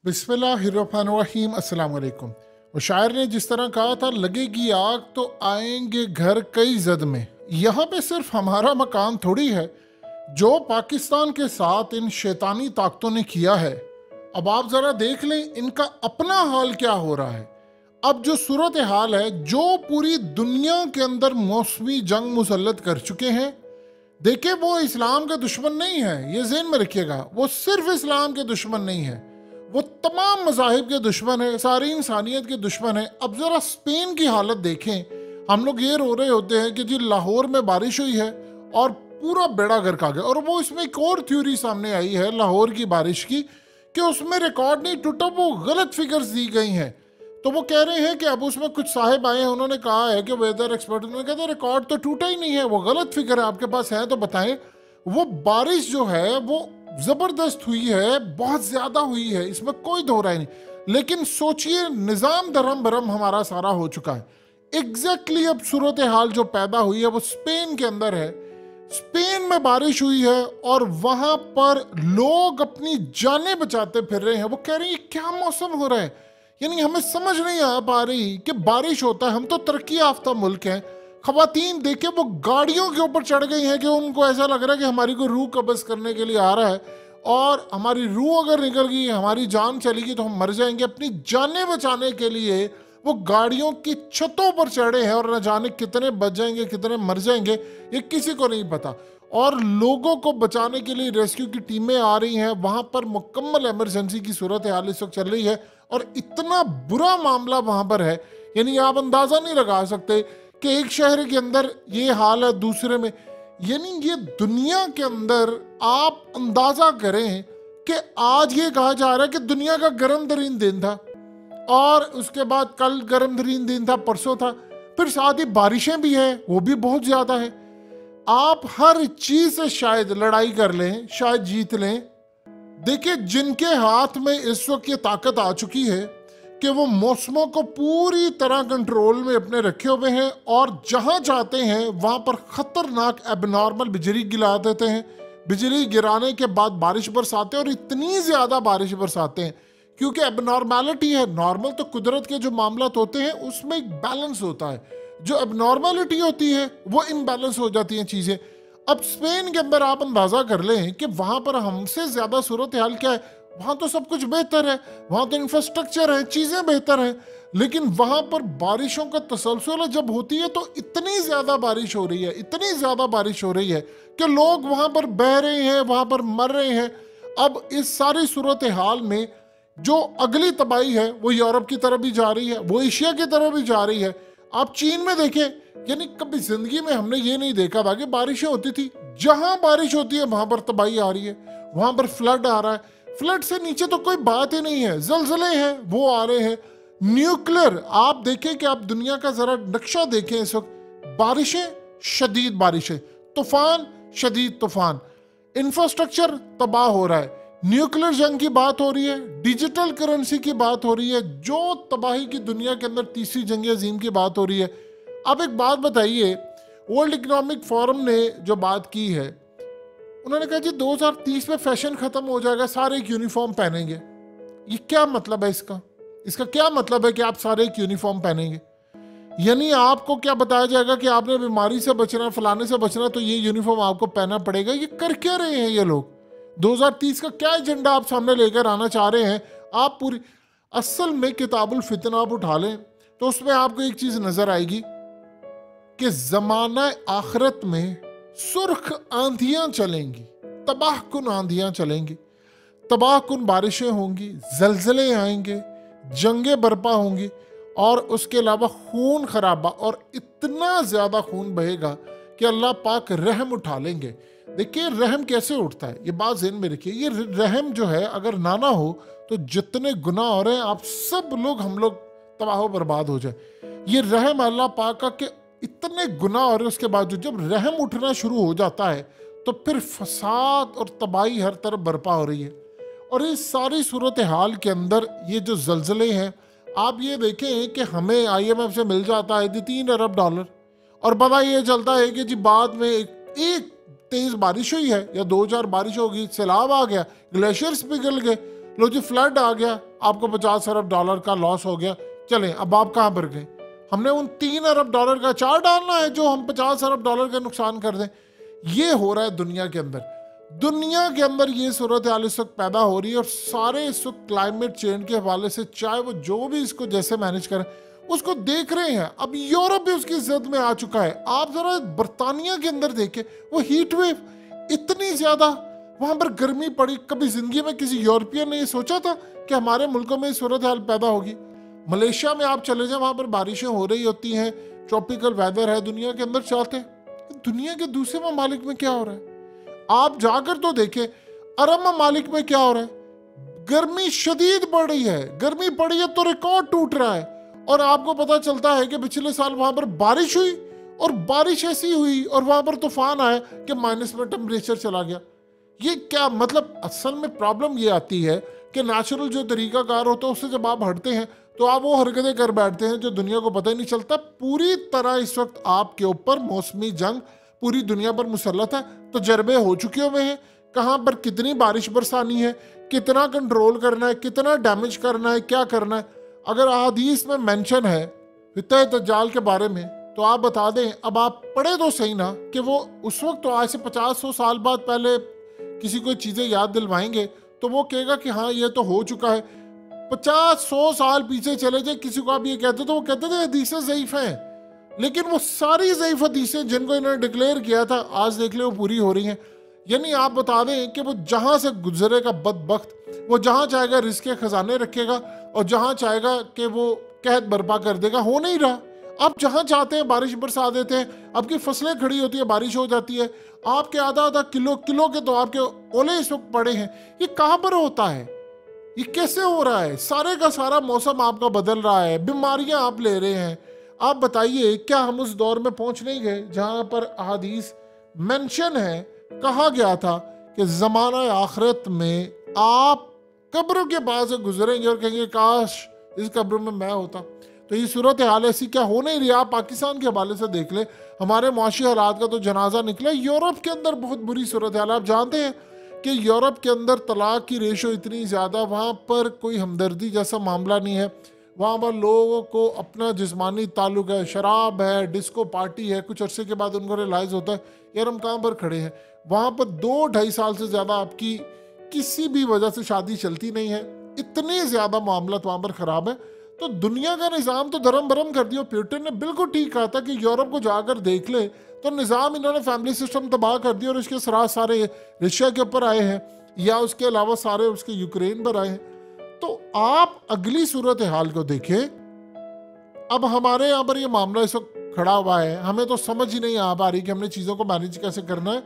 बिस्मिल्लाहिर्रहमानिर्रहीम अस्सलाम वालेकुम। वो शायर ने जिस तरह कहा था, लगेगी आग तो आएंगे घर कई जद में। यहाँ पे सिर्फ हमारा मकान थोड़ी है, जो पाकिस्तान के साथ इन शैतानी ताकतों ने किया है। अब आप ज़रा देख लें इनका अपना हाल क्या हो रहा है। अब जो सूरत हाल है, जो पूरी दुनिया के अंदर मौसमी जंग मुसल्लत कर चुके हैं। देखिए, वो इस्लाम के दुश्मन नहीं है, ये ज़हन में रखिएगा। वो सिर्फ इस्लाम के दुश्मन नहीं है, वो तमाम मज़ाहिब के दुश्मन है, सारी इंसानियत के दुश्मन है। अब ज़रा स्पेन की हालत देखें। हम लोग ये रो रहे होते हैं कि जी लाहौर में बारिश हुई है और पूरा बेड़ा गर्क आ गया। और वो इसमें एक और थ्योरी सामने आई है लाहौर की बारिश की, कि उसमें रिकॉर्ड नहीं टूटा, वो गलत फिगर्स दी गई हैं। तो वो कह रहे हैं कि अब उसमें कुछ साहिब आए हैं, उन्होंने कहा है कि वेदर एक्सपर्ट, उन्होंने कहा रिकॉर्ड तो टूटा ही नहीं है, वो गलत फिगर है, आपके पास है तो बताएं। वो बारिश जो है वो जबरदस्त हुई है, बहुत ज्यादा हुई है, इसमें कोई दो राय नहीं। लेकिन सोचिए, निजाम धर्म भरम हमारा सारा हो चुका है। एग्जैक्टली अब सूरत हाल जो पैदा हुई है वो स्पेन के अंदर है। स्पेन में बारिश हुई है और वहां पर लोग अपनी जानें बचाते फिर रहे हैं। वो कह रहे हैं क्या मौसम हो रहा है, यानी हमें समझ नहीं आ पा रही कि बारिश होता है। हम तो तरक्की याफ्ता मुल्क हैं। खवातीन देखे वो गाड़ियों के ऊपर चढ़ गई हैं कि उनको ऐसा लग रहा है कि हमारी कोई रूह कब्ज़ करने के लिए आ रहा है, और हमारी रूह अगर निकल गई, हमारी जान चलेगी तो हम मर जाएंगे। अपनी जानें बचाने के लिए वो गाड़ियों की छतों पर चढ़े हैं, और न जाने कितने बच जाएंगे, कितने मर जाएंगे, ये किसी को नहीं पता। और लोगों को बचाने के लिए रेस्क्यू की टीमें आ रही हैं। वहां पर मुकम्मल इमरजेंसी की सूरत हाल इस वक्त चल रही है, और इतना बुरा मामला वहां पर है, यानी आप अंदाजा नहीं लगा सकते कि एक शहर के अंदर ये हाल है, दूसरे में। यानी ये दुनिया के अंदर आप अंदाजा करें कि आज ये कहा जा रहा है कि दुनिया का गर्म तरीन दिन था, और उसके बाद कल गर्म तरीन दिन था, परसों था, फिर साथ ही बारिशें भी हैं, वो भी बहुत ज्यादा है। आप हर चीज से शायद लड़ाई कर लें, शायद जीत लें। देखिए, जिनके हाथ में इस वक्त ये ताकत आ चुकी है कि वो मौसमों को पूरी तरह कंट्रोल में अपने रखे हुए हैं, और जहां चाहते हैं वहां पर खतरनाक एबनॉर्मल बिजली गिरा देते हैं। बिजली गिराने के बाद बारिश बरसाते हैं, और इतनी ज्यादा बारिश बरसाते हैं क्योंकि एबनॉर्मैलिटी है। नॉर्मल तो कुदरत के जो मामलात होते हैं उसमें एक बैलेंस होता है, जो एबनॉर्मैलिटी होती है वो इम्बैलेंस हो जाती हैं चीजें। अब स्पेन के अंदर आप अंदाजा कर लें कि वहां पर हमसे ज्यादा सूरत हाल क्या है। वहां तो सब कुछ बेहतर है, वहां तो इंफ्रास्ट्रक्चर है, चीजें बेहतर हैं, लेकिन वहां पर बारिशों का तसलसल जब होती है तो इतनी ज्यादा बारिश हो रही है, इतनी ज्यादा बारिश हो रही है कि लोग वहां पर बह रहे हैं, वहां पर मर रहे हैं। अब इस सारी सूरत हाल में जो अगली तबाही है वो यूरोप की तरफ भी जा रही है, वो एशिया की तरफ भी जा रही है। आप चीन में देखें, यानी कभी जिंदगी में हमने ये नहीं देखा था कि बारिशें होती थी, जहां बारिश होती है वहां पर तबाही आ रही है, वहां पर फ्लड आ रहा है। फ्लड से नीचे तो कोई बात ही नहीं है, जलजले हैं वो आ रहे हैं। न्यूक्लियर, आप देखें कि आप दुनिया का जरा नक्शा देखें इस वक्त, बारिशें, शदीद बारिशें, तूफान, शदीद तूफान, इंफ्रास्ट्रक्चर तबाह हो रहा है, न्यूक्लियर जंग की बात हो रही है, डिजिटल करेंसी की बात हो रही है, जो तबाही की दुनिया के अंदर तीसरी जंग अजीम की बात हो रही है। अब एक बात बताइए, वर्ल्ड इकोनॉमिक फोरम ने जो बात की है, उन्होंने कहा जी 2030 में फैशन खत्म हो जाएगा, सारे एक यूनिफॉर्म पहनेंगे। ये क्या मतलब है इसका? इसका क्या मतलब है कि आप सारे एक यूनिफॉर्म पहनेंगे? यानी आपको क्या बताया जाएगा कि आपने बीमारी से बचना, फलाने से बचना, तो ये यूनिफॉर्म आपको पहनना पड़ेगा? ये कर क्या रहे हैं ये लोग? 2030 का क्या एजेंडा आप सामने लेकर आना चाह रहे हैं? आप पूरी, असल में किताबुल फितन आप उठा लें तो उसमें आपको एक चीज नजर आएगी कि जमाना आखिरत में सुर्ख आंधियां चलेंगी, तबाहकुन आंधियां चलेंगी, तबाहकुन बारिशें होंगी, जलजले आएंगे, जंगें बर्पा होंगी, और उसके अलावा खून खराबा, और इतना ज्यादा खून बहेगा कि अल्लाह पाक रहम उठा लेंगे। देखिए, रहम कैसे उठता है, ये बात ज़हन में रखिए। ये रहम जो है अगर ना हो तो जितने गुनाह हो रहे हैं आप सब लोग, हम लोग तबाह बर्बाद हो जाए। ये रहम अल्लाह पाक का कि इतने गुनाह हो रहे हैं, उसके बाद जब रहम उठना शुरू हो जाता है तो फिर फसाद और तबाही हर तरफ बर्पा हो रही है। और इस सारी सूरत हाल के अंदर ये जो जलजले हैं, आप ये देखें कि हमें IMF से मिल जाता है $3 अरब, और पता ये चलता है कि जी बाद में एक तेज बारिश हुई है या 2-4 बारिश होगी, सैलाब आ गया, ग्लेशियर्स पिघल गए, लो जी फ्लड आ गया, आपको 50 अरब डॉलर का लॉस हो गया, चलें अब आप कहाँ पर गए? हमने उन 3 अरब डॉलर का अचार डालना है जो हम 50 अरब डॉलर का नुकसान कर दें। ये हो रहा है दुनिया के अंदर। दुनिया के अंदर ये सूरत हाल इस वक्त पैदा हो रही है, और सारे इस वक्त क्लाइमेट चेंज के हवाले से चाहे वो जो भी इसको जैसे मैनेज करें उसको देख रहे हैं। अब यूरोप भी उसकी जद में आ चुका है। आप जरा बर्तानिया के अंदर देखें, वो हीट वेव इतनी ज्यादा वहां पर गर्मी पड़ी, कभी जिंदगी में किसी यूरोपियन ने ये सोचा था कि हमारे मुल्कों में सूरत हाल पैदा होगी? मलेशिया में आप चले जाए, वहां पर बारिशें हो रही होती हैं, ट्रॉपिकल वेदर है, दुनिया के अंदर चाहते हैं। दुनिया के दूसरे ममालिक में क्या हो रहा है आप जाकर तो देखें। अरब ममालिक में क्या हो रहा है, गर्मी शदीद बढ़ रही है, गर्मी बढ़ी है तो रिकॉर्ड टूट रहा है। और आपको पता चलता है कि पिछले साल वहां पर बारिश हुई, और बारिश ऐसी हुई और वहां पर तूफान आया कि माइनस में टेम्परेचर चला गया। ये क्या मतलब? असल में प्रॉब्लम ये आती है कि नेचुरल जो तरीकाकार होता है उससे जब आप हटते हैं तो आप वो हरकतें कर बैठते हैं जो दुनिया को पता ही नहीं चलता। पूरी तरह इस वक्त आपके ऊपर मौसमी जंग पूरी दुनिया पर मुसल्लत है। तजर्बे हो चुके हुए हैं, कहाँ पर कितनी बारिश बरसानी है, कितना कंट्रोल करना है, कितना डैमेज करना है, क्या करना है। अगर अहादीस में मेंशन है फितह दज्जाल के बारे में तो आप बता दें, अब आप पढ़े तो सही ना कि वो उस वक्त तो आज से 50-100 साल बाद पहले किसी को चीज़ें याद दिलवाएंगे तो वो कहेगा कि हाँ ये तो हो चुका है। 50-100 साल पीछे चले जाए, किसी को आप ये कहते तो वो कहते थे हदीसें ज़ईफ़ हैं, लेकिन वो सारी ज़ईफ़ हदीसें जिनको इन्होंने डिक्लेयर किया था आज देख ले वो पूरी हो रही हैं। यानी आप बता दें कि वो जहाँ से गुजरेगा बदबख्त, वो जहाँ चाहेगा रिस्क के खजाने रखेगा और जहाँ चाहेगा कि वो कहत बर्पा कर देगा। हो नहीं रहा। आप जहाँ चाहते हैं बारिश बरसा देते हैं, आपकी फसलें खड़ी होती है, बारिश हो जाती है, आपके आधा आधा किलो के तो आपके ओले इस वक्त पड़े हैं। ये कहाँ पर होता है? ये कैसे हो रहा है? सारे का सारा मौसम आपका बदल रहा है, बीमारियां आप ले रहे हैं। आप बताइए क्या हम उस दौर में पहुंच नहीं गए जहां पर अहादीस मेंशन है, कहा गया था कि जमाना आखिरत में आप कब्र के पास से गुजरेंगे और कहेंगे काश इस कब्र में मैं होता। तो ये सूरत हाल ऐसी क्या हो नहीं रही? आप पाकिस्तान के हवाले से देख ले, हमारे मुआशी हालात का तो जनाजा निकला। यूरोप के अंदर बहुत बुरी सूरत हाल। आप जानते हैं कि यूरोप के अंदर तलाक की रेशो इतनी ज़्यादा, वहाँ पर कोई हमदर्दी जैसा मामला नहीं है। वहाँ पर लोगों को अपना जिस्मानी ताल्लुक है, शराब है, डिस्को पार्टी है। कुछ अरसे के बाद उनको रियलाइज़ होता है यार हम कहाँ पर खड़े हैं। वहाँ पर 2-2.5 साल से ज़्यादा आपकी किसी भी वजह से शादी चलती नहीं है। इतने ज़्यादा मामला वहाँ पर ख़राब है। तो दुनिया का निज़ाम तो धर्म भरम कर दिया। प्यूटन ने बिल्कुल ठीक कहा था कि यूरोप को जाकर देख ले, तो निज़ाम इन्होंने फैमिली सिस्टम तबाह कर दिया और इसके असरार सारे रशिया के ऊपर आए हैं, या उसके अलावा सारे उसके यूक्रेन पर आए हैं। तो आप अगली सूरत हाल को देखें। अब हमारे यहाँ पर ये मामला इस वक्त खड़ा हुआ है, हमें तो समझ ही नहीं आ पा रही कि हमने चीज़ों को मैनेज कैसे करना है।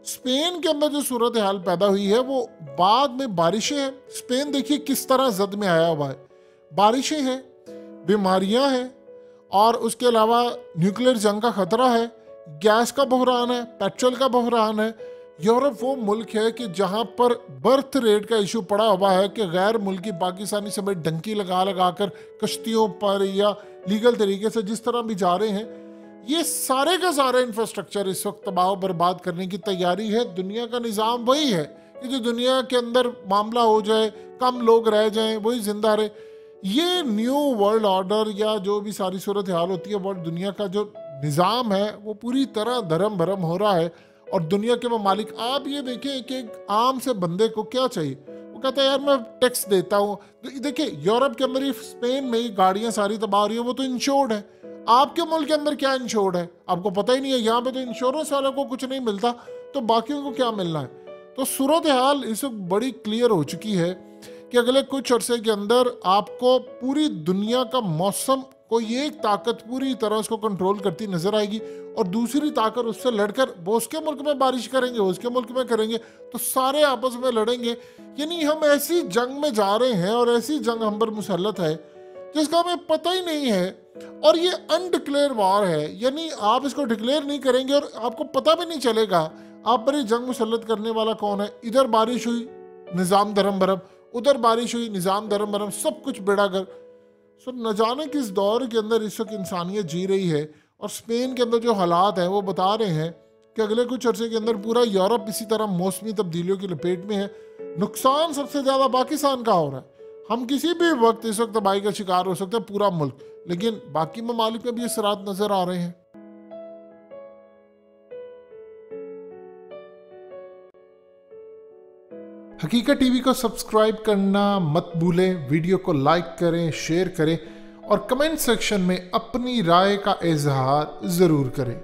स्पेन के अंदर जो सूरत हाल पैदा हुई है वो बाद में बारिशें हैं। स्पेन देखिए किस तरह जद में आया हुआ है। बारिशें हैं, बीमारियां हैं, और उसके अलावा न्यूक्लियर जंग का खतरा है, गैस का बहरान है, पेट्रोल का बहरान है। यूरोप वो मुल्क है कि जहां पर बर्थ रेट का इशू पड़ा हुआ है कि गैर मुल्की पाकिस्तानी समेत डंकी लगा लगा कर कश्तियों पर या लीगल तरीके से जिस तरह भी जा रहे हैं, ये सारे का सारा इंफ्रास्ट्रक्चर इस वक्त तबाह बर्बाद करने की तैयारी है। दुनिया का निज़ाम वही है कि जो दुनिया के अंदर मामला हो जाए, कम लोग रह जाएं, वही जिंदा रहे। ये न्यू वर्ल्ड ऑर्डर या जो भी सारी सूरत हाल होती है, वर्ल्ड दुनिया का जो निज़ाम है वो पूरी तरह धर्म भरम हो रहा है। और दुनिया के ममालिक, आप ये देखें कि एक आम से बंदे को क्या चाहिए, वो कहता है यार मैं टैक्स देता हूँ। तो देखिए यूरोप के अंदर ही, स्पेन में ही गाड़ियाँ सारी तबाह रही हैं, वो तो इंश्योर्ड है। आपके मुल्क के अंदर क्या इंश्योर्ड है आपको पता ही नहीं है। यहाँ पे तो इंश्योरेंस वालों को कुछ नहीं मिलता, तो बाकियों को क्या मिलना है। तो सूरत हाल इस वक्त बड़ी क्लियर हो चुकी है कि अगले कुछ अरसे के अंदर आपको पूरी दुनिया का मौसम, कोई एक ताकत पूरी तरह उसको कंट्रोल करती नजर आएगी और दूसरी ताकत उससे लड़कर वो उसके मुल्क में बारिश करेंगे, उसके मुल्क में करेंगे, तो सारे आपस में लड़ेंगे। यानी हम ऐसी जंग में जा रहे हैं और ऐसी जंग हम पर मुसल्लत है जिसका हमें पता ही नहीं है। और ये अनडिक्लेयर वार है, यानी आप इसको डिक्लेयर नहीं करेंगे और आपको पता भी नहीं चलेगा आप पर ये जंग मुसल्लत करने वाला कौन है। इधर बारिश हुई, निज़ाम धर्म भरम, उधर बारिश हुई, निज़ाम धर्म भरम, सब कुछ बेड़ागर। सो न जाने किस दौर के अंदर इस वक्त इंसानियत जी रही है। और स्पेन के अंदर जो हालात हैं वो बता रहे हैं कि अगले कुछ अरसे के अंदर पूरा यूरोप इसी तरह मौसमी तब्दीलियों की लपेट में है। नुकसान सबसे ज़्यादा पाकिस्तान का हो रहा है। हम किसी भी वक्त इस वक्त तबाही का शिकार हो सकते हैं, पूरा मुल्क, लेकिन बाकी ममालिक में भी असरात नजर आ रहे हैं। हकीकत टीवी को सब्सक्राइब करना मत भूलें, वीडियो को लाइक करें, शेयर करें और कमेंट सेक्शन में अपनी राय का इजहार ज़रूर करें।